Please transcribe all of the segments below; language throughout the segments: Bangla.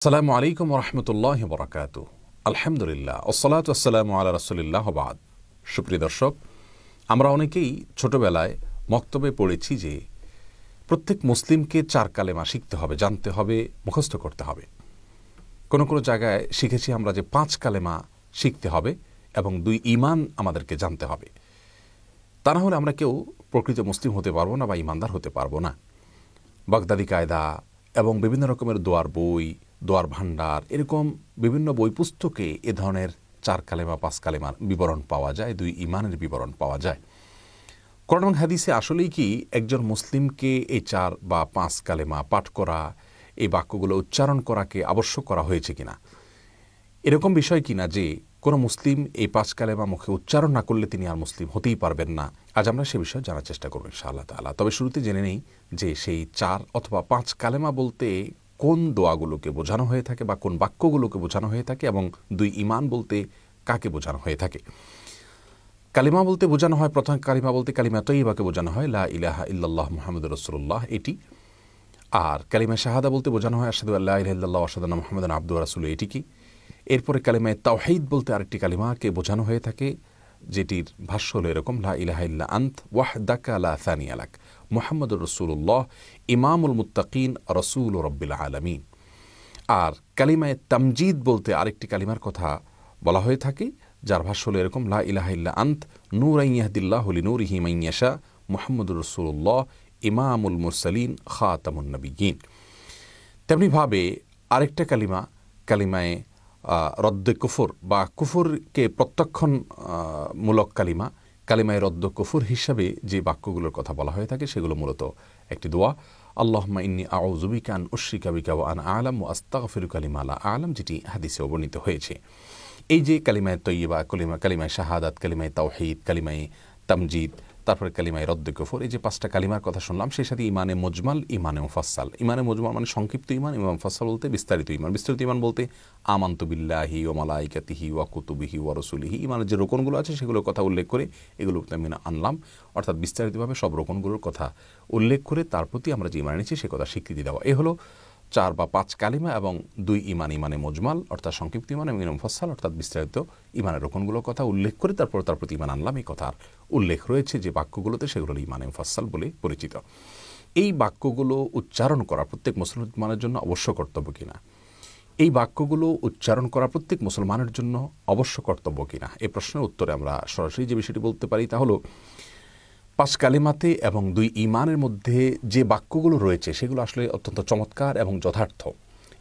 আসসালামু আলাইকুম রহমতুল্লাহ বরকাত। আলহামদুলিল্লাহ ওসসালাতু ওয়াসসালামু আলা রাসূলিল্লাহ বাদ। সুপ্রিয় দর্শক, আমরা অনেকেই ছোটবেলায় মক্তবে পড়েছি যে প্রত্যেক মুসলিমকে 4 কালেমা শিখতে হবে, জানতে হবে, মুখস্থ করতে হবে। কোনো কোনো জায়গায় শিখেছি আমরা যে 5 কালেমা শিখতে হবে এবং 2 ঈমান আমাদেরকে জানতে হবে। তা না হলে আমরা কেউ প্রকৃত মুসলিম হতে পারবো না বা ঈমানদার হতে পারবো না। বাগদাদি কায়দা এবং বিভিন্ন রকমের দোয়ার বই, দোয়ার ভান্ডার, এরকম বিভিন্ন বই পুস্তকে এ ধরনের 4 কালেমা 5 কালেমার বিবরণ পাওয়া যায়, 2 ঈমানের বিবরণ পাওয়া যায়। কোরআন এবং হাদিসে আসলেই কি একজন মুসলিমকে এই 4 বা 5 কালেমা পাঠ করা, এই বাক্যগুলো উচ্চারণ করাকে আবশ্যক করা হয়েছে কিনা? এরকম বিষয় কিনা যে কোনো মুসলিম এই 5 কালেমা মুখে উচ্চারণ না করলে তিনি আর মুসলিম হতেই পারবেন না? আজ আমরা সে বিষয়ে জানার চেষ্টা করব ইনশাআল্লাহ তাআলা। তবে শুরুতে জেনে নেই যে সেই 4 অথবা 5 কালেমা বলতে কোন দোয়াগুলোকে বোঝানো হয়ে থাকে বা কোন বাক্যগুলোকে বোঝানো হয়ে থাকে, এবং 2 ঈমান বলতে কাকে বোঝানো হয়ে থাকে। কালিমা বলতে বোঝানো হয়, প্রথম কালিমা বলতে কালিমা তয়্যিবাকে বোঝানো হয়, লা ইলাহা ইল্লাল্লাহ মুহাম্মাদুর রাসূলুল্লাহ এটি। আর কালিমা শাহাদা বলতে বোঝানো হয় আশহাদু আল্লা ইলাহা ইল্লাল্লাহ ওয়া আশহাদু আন্না মুহাম্মাদান আবদুহু ওয়া রাসূলুহু এটি কি। এরপরে কালিমায়ে তাওহীদ বলতে আরেকটি কালিমাকে বোঝানো হয়ে থাকে, যেটির ভাষ্য হলো এরকম, লা ইলাহা ইল্লা আনত ওয়াহদাকা লা সানিয়া লাক মুহাম্মাদুর রাসূলুল্লাহ ইমামুল মুত্তাকিন রাসূলুর রাব্বিল আলামিন। আর কালিমায়ে তামজিদ বলতে আরেকটি কালিমার কথা বলা হয়ে থাকে, যার ভাষ্য হলো এরকম, লা ইলাহা ইল্লা আনত নূরান ইয়াহদিল্লাহু লিনূরিহি মান ইয়াশা মুহাম্মাদুর রাসূলুল্লাহ ইমামুল মুরসালিন খাতামুন নবিয়্যিন। তেমনিভাবে আরেকটা কালিমা, কালিমায়ে রদ্দে কুফর বা কুফরকে প্রত্যাখ্যান মূলক কালিমা, কালিমায়ে রদ্দ কুফর হিসাবে যে বাক্যগুলোর কথা বলা হয়ে থাকে সেগুলো মূলত একটি দোয়া, আল্লাহুম্মা ইন্নী আউযু বিকা আন উশরিকা বিকা ওয়া আনা আ'লাম ওয়া আস্তাগফিরুকা লিমা লা আ'লাম, যেটি হাদিসে বর্ণিত হয়েছে। এই যে কালিমায়ে তয়্যিবা, কালিমায়ে শাহাদাত, কালিমায়ে তাওহীদ, কালিমায়ে তামজিদ, তারপরে কালিমায়ে রদ্দে কুফর, এই যে 5টা কালিমার কথা শুনলাম, সেই সাথে ইমানে মুজমাল, ইমানে মুফাসসাল। ইমানে মুজমাল মানে সংক্ষিপ্ত ঈমান, ইমানে মুফাসসাল বলতে বিস্তারিত ঈমান। বিস্তারিত ঈমান বলতে আমানতু বিল্লাহি ওয়া মালাইকাতিহি ওয়া কুতুবিহি ওয়া রাসূলিহি, ঈমানের যে রোকনগুলো আছে সেগুলোর কথা উল্লেখ করে এগুলো আমি আনলাম, অর্থাৎ বিস্তারিতভাবে সব রোকনগুলোর কথা উল্লেখ করে তার প্রতি আমরা যে ঈমান এনেছি সে কথা স্বীকৃতি দেওয়া। এ হলো 4 বা 5 কালিমা এবং 2 ঈমান, ইমানে মুজমাল অর্থাৎ সংক্ষিপ্ত ঈমান এবং ইমানে মুফাসসাল অর্থাৎ বিস্তারিত ঈমানের রোকনগুলোর কথা উল্লেখ করে তারপর তার প্রতি ঈমান আনলাম। এই কথার উল্লেখ রয়েছে যে বাক্যগুলোতে, সেগুলো ইমানে মুফাসসাল বলে পরিচিত। এই বাক্যগুলো উচ্চারণ করা প্রত্যেক মুসলমানের জন্য অবশ্য কর্তব্য কিনা? এই বাক্যগুলো উচ্চারণ করা প্রত্যেক মুসলমানের জন্য অবশ্য কর্তব্য কিনা, এই প্রশ্নের উত্তরে আমরা সরাসরি যে বিষয়টি বলতে পারি তা হলো 5 কালিমাতে এবং 2 ঈমানের মধ্যে যে বাক্যগুলো রয়েছে সেগুলো আসলে অত্যন্ত চমৎকার এবং যথার্থ।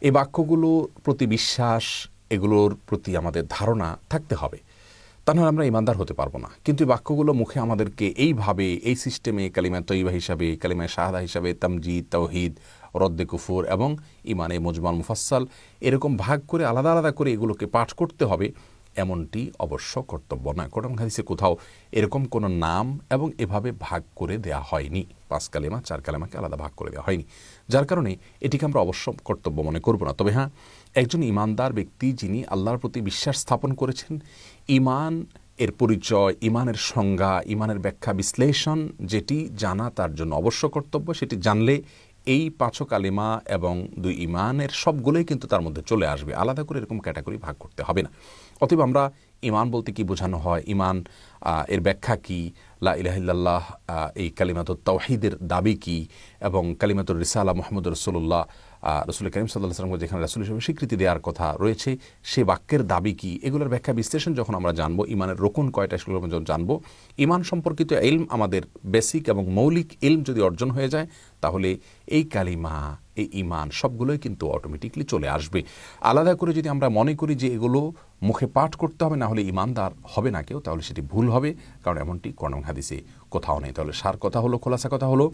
এই বাক্যগুলোর প্রতি বিশ্বাস, এগুলোর প্রতি আমাদের ধারণা থাকতে হবে, তা নাহলে আমরা ঈমানদার হতে পারবো না। কিন্তু এই বাক্যগুলো মুখে আমাদেরকে এইভাবে, এই সিস্টেমে কালিমা তয়্যিবা হিসাবে, কালিমা শাহাদা হিসাবে, তামজিদ, তাওহীদ, রদ্দে কুফর এবং ইমানে মুজমাল মুফাসসাল এরকম ভাগ করে আলাদা আলাদা করে এগুলোকে পাঠ করতে হবে, এমনটি অবশ্য কর্তব্য নয়। কোরআন হাদিসে কোথাও এরকম কোনো নাম এবং এভাবে ভাগ করে দেয়া হয়নি। 5 কালেমা 4 কালেমাকে আলাদা ভাগ করে দেওয়া হয়নি, যার কারণে এটিকে আমরা অবশ্য কর্তব্য মনে করব না। তবে হ্যাঁ, একজন ঈমানদার ব্যক্তি যিনি আল্লাহর প্রতি বিশ্বাস স্থাপন করেছেন, ঈমান এর পরিচয়, ঈমানের সংজ্ঞা, ঈমানের ব্যাখ্যা বিশ্লেষণ যেটি জানা তার জন্য অবশ্য কর্তব্য, সেটি জানলে এই 5 কালিমা এবং 2 ঈমানের সবগুলোই কিন্তু তার মধ্যে চলে আসবে, আলাদা করে এরকম ক্যাটাগরি ভাগ করতে হবে না। অতএব আমরা ঈমান বলতে কি বোঝানো হয়, ঈমান এর ব্যাখ্যা কি, লা ইলাহা ইল্লাল্লাহ এই কালিমাতুত তাওহীদের দাবি কি, এবং কালিমাতুর রিসালা মুহাম্মদুর রাসূলুল্লাহ রাসূল করিম সাল্লাল্লাহু আলাইহি ওয়াসাল্লামকে যেখানে রাসূল হিসেবে স্বীকৃতি দেওয়ার কথা রয়েছে সে বাক্যের দাবি কি, এগুলোর ব্যাখ্যা বিশ্লেষণ যখন আমরা জানবো, ঈমানের রোকন কয়টা সেগুলো যখন জানবো, ঈমান সম্পর্কিত ইলম আমাদের বেসিক এবং মৌলিক ইলম যদি অর্জন হয়ে যায়, তাহলে এই কালিমা, এই ঈমান সবগুলোই কিন্তু অটোমেটিকলি চলে আসবে। আলাদা করে যদি আমরা মনে করি যে এগুলো মুখে পাঠ করতে হবে, না হলে ঈমানদার হবে না কেউ, তাহলে সেটি ভুল হবে, কারণ এমনটি কোরআন হাদিসে কোথাও নেই। তাহলে সার কথা হলো, খোলাসা কথা হলো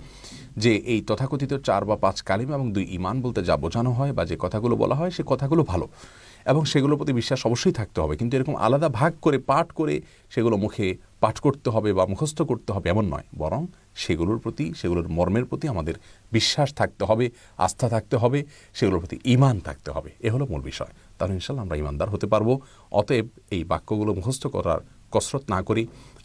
যে এই তথাকথিত 4 বা 5 কালিমা এবং 2 ঈমান বলতে যা বোঝানো হয় বা যে কথাগুলো বলা হয় সে কথাগুলো ভালো এবং সেগুলোর প্রতি বিশ্বাস অবশ্যই থাকতে হবে, কিন্তু এরকম আলাদা ভাগ করে পাঠ করে সেগুলো মুখে পাঠ করতে হবে বা মুখস্থ করতে হবে এমন নয়, বরং সেগুলোর প্রতি, সেগুলোর মর্মের প্রতি আমাদের বিশ্বাস থাকতে হবে, আস্থা থাকতে হবে, সেগুলোর প্রতি ঈমান থাকতে হবে। এ হলো মূল বিষয়। তাহলে ইনশাআল্লাহ আমরা ঈমানদার হতে পারবো। অতএব এই বাক্যগুলো মুখস্থ করার কসরত না করি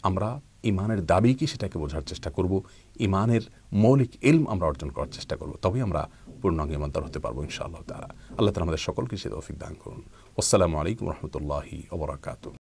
আমরা ইমানের দাবি কি সেটাকে বোঝার চেষ্টা করব, ইমানের মৌলিক ইলম আমরা অর্জন করার চেষ্টা করব, তবেই আমরা পূর্ণাঙ্গ ইমানদার হতে পারবো ইনশাআল্লাহ তাআলা। আল্লাহ তাআলা আমাদের সকলকে সে তৌফিক দান করুন। আসসালামু আলাইকুম ওয়া রাহমাতুল্লাহি ওয়া বারাকাতুহু।